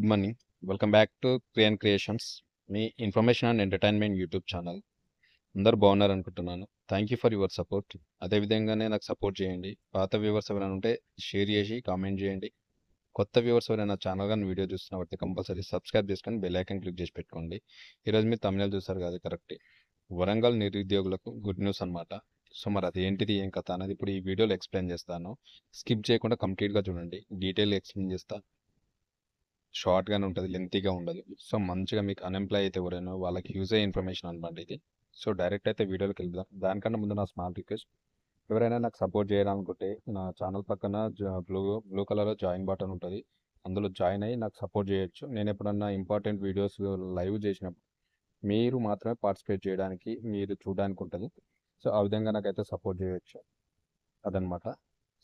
Good morning. Welcome back to Kriyan creations, మీ information and entertainment YouTube channel. అందరూ బాగున్నారు అనుకుంటున్నాను. Thank you for your support. అదేవిధంగానే నాకు సపోర్ట్ చేయండి. పాత వ్యూవర్స్ ఎవరైనా ఉంటే షేర్ చేసి కామెంట్ చేయండి. కొత్త వ్యూవర్స్ ఎవరైనా ఛానల్ కానీ వీడియో చూస్తున్నట్టు కంపల్సరీ సబ్స్క్రైబ్ చేసుకొని బెల్ ఐకాన్ క్లిక్ చేసి పెట్టుకోండి. ఈరోజు మీరు తమిళ చూస్తారు కదా, కరెక్ట్. వరంగల్ నిరుద్యోగులకు గుడ్ న్యూస్ అనమాట. సో మరి అది ఏంటిది, ఏం కథ అనేది ఇప్పుడు ఈ వీడియోలో ఎక్స్ప్లెయిన్ చేస్తాను. స్కిప్ చేయకుండా కంప్లీట్గా చూడండి. డీటెయిల్ ఎక్స్ప్లెయిన్ చేస్తా. షార్ట్గానే ఉంటుంది, లెంతీగా ఉండదు. సో మంచిగా మీకు అన్ఎంప్లాయ్ అయితే ఎవరైనా వాళ్ళకి యూజ్ అయ్యే ఇన్ఫర్మేషన్ అనమాట ఇది. సో డైరెక్ట్ అయితే వీడియోకి వెళ్దాం. దానికన్నా ముందు నా స్మాల్ రిక్వెస్ట్, ఎవరైనా నాకు సపోర్ట్ చేయాలనుకుంటే నా ఛానల్ పక్కన బ్లూ కలర్లో జాయిన్ బటన్ ఉంటుంది. అందులో జాయిన్ అయ్యి నాకు సపోర్ట్ చేయొచ్చు. నేను ఎప్పుడన్నా ఇంపార్టెంట్ వీడియోస్ లైవ్ చేసినప్పుడు మీరు మాత్రమే పార్టిసిపేట్ చేయడానికి, మీరు చూడడానికి ఉంటుంది. సో ఆ విధంగా నాకైతే సపోర్ట్ చేయొచ్చు, అదనమాట.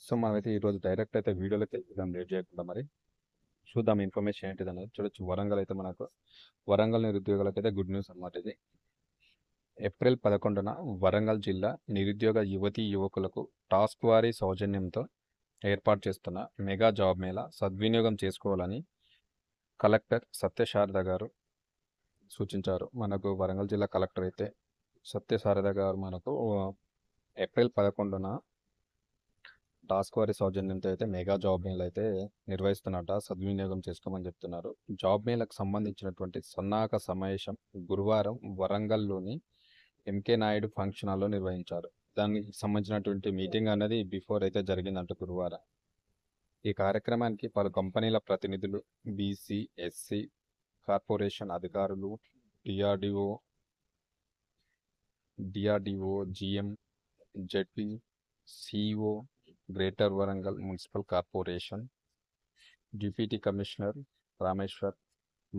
సో మనమైతే ఈరోజు డైరెక్ట్ అయితే వీడియోలోకి వెళ్దాం లేట్ చేయకుండా. మరి చూద్దాం ఇన్ఫర్మేషన్ ఏంటిది అనేది. చూడొచ్చు, వరంగల్ అయితే మనకు వరంగల్ నిరుద్యోగులకైతే గుడ్ న్యూస్ అన్నమాట ఇది. ఏప్రిల్ 11న వరంగల్ జిల్లా నిరుద్యోగ యువతీ యువకులకు టాస్క్ వారీ సౌజన్యంతో ఏర్పాటు చేస్తున్న మెగా జాబ్ మేళా సద్వినియోగం చేసుకోవాలని కలెక్టర్ సత్యశారద గారు సూచించారు. మనకు వరంగల్ జిల్లా కలెక్టర్ అయితే సత్యశారద గారు మనకు ఏప్రిల్ 11న టాస్క్ వారీ సౌజన్యంతో అయితే మెగా జాబ్ మేళ అయితే నిర్వహిస్తున్నట్ట, సద్వినియోగం చేసుకోమని చెప్తున్నారు. జాబ్ మేళకు సంబంధించినటువంటి సన్నాహక సమావేశం గురువారం వరంగల్లోని ఎంకే నాయుడు ఫంక్షన్ హాల్లో నిర్వహించారు. దానికి సంబంధించినటువంటి మీటింగ్ అనేది బిఫోర్ అయితే జరిగిందంట గురువారం. ఈ కార్యక్రమానికి పలు కంపెనీల ప్రతినిధులు, బీసీ, ఎస్సీ కార్పొరేషన్ అధికారులు, DRDO, GM, ZP, CEO, greater Warangal municipal corporation, deputy commissioner Rameshwar,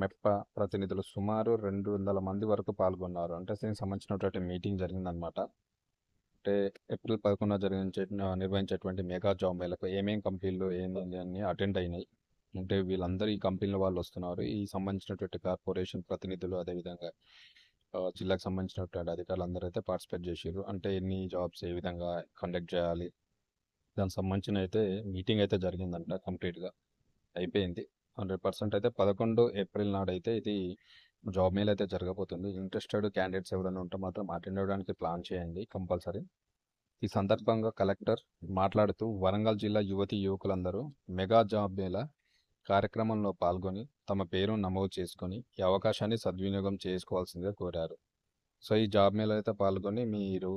మెప్ప ప్రతినిధులు సుమారు 200 మంది వరకు పాల్గొన్నారు. అంటే దీనికి సంబంధించినటువంటి మీటింగ్ జరిగిందనమాట. అంటే ఏప్రిల్ 11న నిర్వహించేటువంటి మెగా జాబ్ మేళకు ఏమేం కంపెనీలు ఏంది అన్ని అటెండ్ అయినాయి. అంటే వీళ్ళందరూ ఈ కంపెనీల వాళ్ళు వస్తున్నారు. ఈ సంబంధించినటువంటి కార్పొరేషన్ ప్రతినిధులు, అదేవిధంగా జిల్లాకు సంబంధించినటువంటి అధికారులు అందరూ అయితే పార్టిసిపేట్ చేసారు. అంటే ఎన్ని జాబ్స్ ఏ విధంగా కండక్ట్ చేయాలి, దానికి సంబంధించిన అయితే మీటింగ్ అయితే జరిగిందంట. కంప్లీట్గా అయిపోయింది. 100% అయితే 11 ఏప్రిల్ నాడైతే ఇది జాబ్ మేల్ అయితే జరగబోతుంది. ఇంట్రెస్టెడ్ క్యాండిడేట్స్ ఎవరైనా ఉంటే మాత్రం అటెండ్ అవ్వడానికి ప్లాన్ చేయండి కంపల్సరీ. ఈ సందర్భంగా కలెక్టర్ మాట్లాడుతూ వరంగల్ జిల్లా యువతి యువకులందరూ మెగా జాబ్ మేళా కార్యక్రమంలో పాల్గొని తమ పేరు నమోదు చేసుకొని ఈ అవకాశాన్ని సద్వినియోగం చేసుకోవాల్సిందిగా కోరారు. సో ఈ జాబ్ మేళా అయితే పాల్గొని మీరు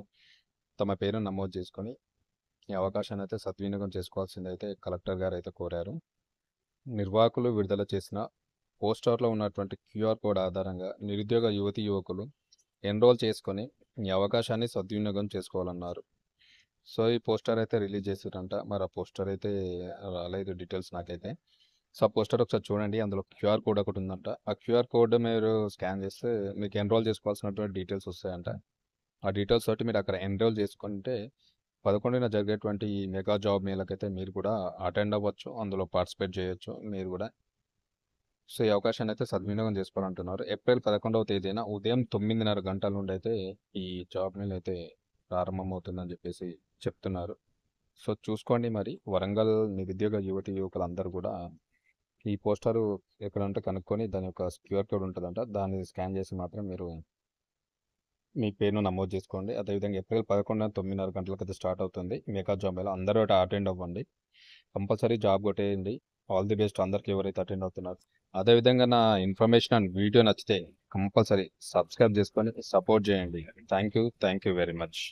తమ పేరు నమోదు చేసుకొని ఈ అవకాశాన్ని అయితే సద్వినియోగం చేసుకోవాల్సిందైతే కలెక్టర్ గారు అయితే కోరారు. నిర్వాహకులు విడుదల చేసిన పోస్టర్లో ఉన్నటువంటి క్యూఆర్ కోడ్ ఆధారంగా నిరుద్యోగ యువతీ యువకులు ఎన్రోల్ చేసుకొని ఈ అవకాశాన్ని సద్వినియోగం చేసుకోవాలన్నారు. సో ఈ పోస్టర్ అయితే రిలీజ్ చేసారంట. మరి ఆ పోస్టర్ అయితే రాలేదు డీటెయిల్స్ నాకైతే. సో ఆ పోస్టర్ ఒకసారి చూడండి, అందులో క్యూఆర్ కోడ్ ఒకటి ఉందంట. ఆ క్యూఆర్ కోడ్ మీరు స్కాన్ చేస్తే మీకు ఎన్రోల్ చేసుకోవాల్సినటువంటి డీటెయిల్స్ వస్తాయంట. ఆ డీటెయిల్స్ తోటి మీరు అక్కడ ఎన్రోల్ చేసుకుంటే 11న జరిగేటువంటి ఈ మెగా జాబ్ మేళకైతే మీరు కూడా అటెండ్ అవ్వచ్చు, అందులో పార్టిసిపేట్ చేయొచ్చు మీరు కూడా. సో ఈ అవకాశాన్ని అయితే సద్వినియోగం చేసుకోవాలంటున్నారు. ఏప్రిల్ 11వ తేదీన ఉదయం 9:30 గంటల నుండి అయితే ఈ జాబ్ మేళ అయితే ప్రారంభమవుతుందని చెప్పేసి చెప్తున్నారు. సో చూసుకోండి, మరి వరంగల్ నిరుద్యోగ యువతి యువకులందరూ కూడా ఈ పోస్టరు ఎక్కడ ఉంటే కనుక్కొని దాని యొక్క క్యూఆర్ కోడ్ ఉంటుందంట, దాన్ని స్కాన్ చేసి మాత్రం మీరు మీ పేరును నమోదు చేసుకోండి. అదేవిధంగా ఏప్రిల్ 11న 9:30 గంటలకైతే స్టార్ట్ అవుతుంది మెగా జాబ్ మేళా. అందరూ అటెండ్ అవ్వండి, కంపల్సరీ జాబ్ కొట్టేయండి. ఆల్ ది బెస్ట్ అందరికి ఎవరైతే అటెండ్ అవుతున్నారు. అదేవిధంగా నా ఇన్ఫర్మేషన్ అండ్ వీడియో నచ్చితే కంపల్సరీ సబ్స్క్రైబ్ చేసుకొని సపోర్ట్ చేయండి. Thank you very much.